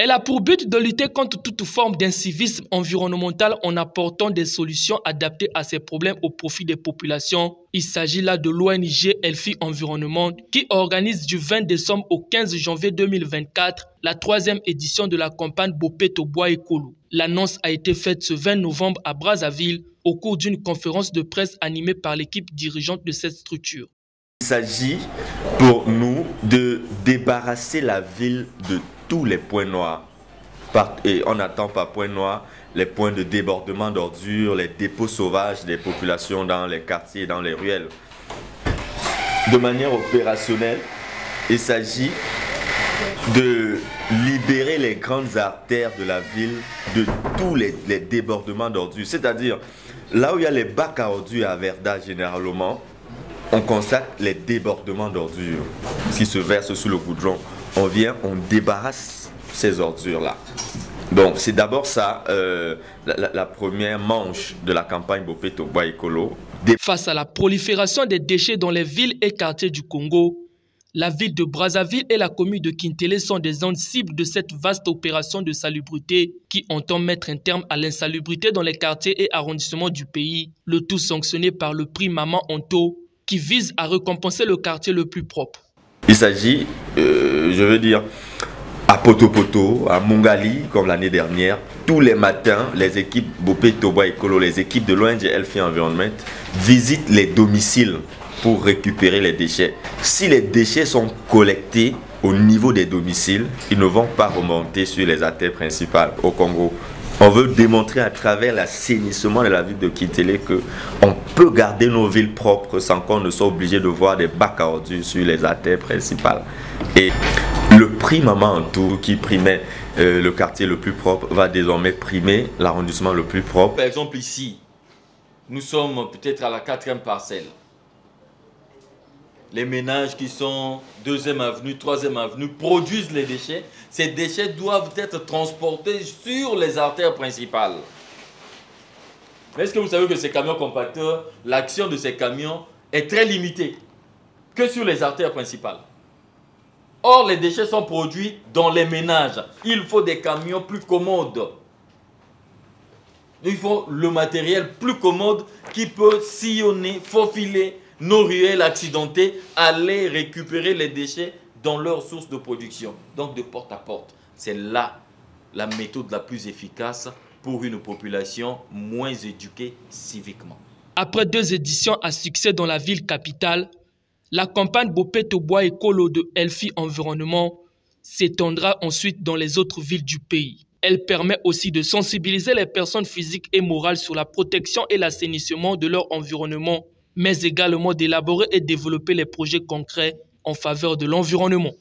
Elle a pour but de lutter contre toute forme d'incivisme environnemental en apportant des solutions adaptées à ces problèmes au profit des populations. Il s'agit là de l'ONG Elfi Environnement qui organise du 20 décembre au 15 janvier 2024 la 3e édition de la campagne Bopeto Bois Ekolo. L'annonce a été faite ce 20 novembre à Brazzaville au cours d'une conférence de presse animée par l'équipe dirigeante de cette structure. Il s'agit pour nous de débarrasser la ville de tous les points noirs. Et on n'attend pas points noirs, les points de débordement d'ordures, les dépôts sauvages des populations dans les quartiers et dans les ruelles. De manière opérationnelle, il s'agit de libérer les grandes artères de la ville de tous les débordements d'ordures. C'est-à-dire, là où il y a les bacs à ordures à Verda généralement, on constate les débordements d'ordures qui se versent sous le goudron. On vient, on débarrasse ces ordures-là. Donc c'est d'abord ça, la première manche de la campagne Bopeto Bois Ekolo. Face à la prolifération des déchets dans les villes et quartiers du Congo, la ville de Brazzaville et la commune de Kintélé sont des zones cibles de cette vaste opération de salubrité qui entend mettre un terme à l'insalubrité dans les quartiers et arrondissements du pays, le tout sanctionné par le prix Maman Onto qui vise à récompenser le quartier le plus propre. Il s'agit, je veux dire, à Poto, à Mongali, comme l'année dernière, tous les matins, les équipes Bopeto Bois Ekolo, les équipes de l'ONG Elfi Environnement visitent les domiciles pour récupérer les déchets. Si les déchets sont collectés au niveau des domiciles, ils ne vont pas remonter sur les artères principales au Congo. On veut démontrer à travers l'assainissement de la ville de Kintélé qu'on peut garder nos villes propres sans qu'on ne soit obligé de voir des bacs à ordures sur les artères principales. Et le prix Maman Onto qui primait le quartier le plus propre va désormais primer l'arrondissement le plus propre. Par exemple ici, nous sommes peut-être à la 4e parcelle. Les ménages qui sont 2e avenue, 3e avenue produisent les déchets. Ces déchets doivent être transportés sur les artères principales. Mais est-ce que vous savez que ces camions compacteurs, l'action de ces camions est très limitée que sur les artères principales? Or, les déchets sont produits dans les ménages. Il faut des camions plus commodes. Il faut le matériel plus commode qui peut sillonner, faufiler nos ruelles accidentées, aller récupérer les déchets dans leur source de production. Donc de porte à porte. C'est là la méthode la plus efficace pour une population moins éduquée civiquement. Après 2 éditions à succès dans la ville capitale, la campagne Bopeto Bois Ekolo de Elfi Environnement s'étendra ensuite dans les autres villes du pays. Elle permet aussi de sensibiliser les personnes physiques et morales sur la protection et l'assainissement de leur environnement, mais également d'élaborer et développer les projets concrets en faveur de l'environnement.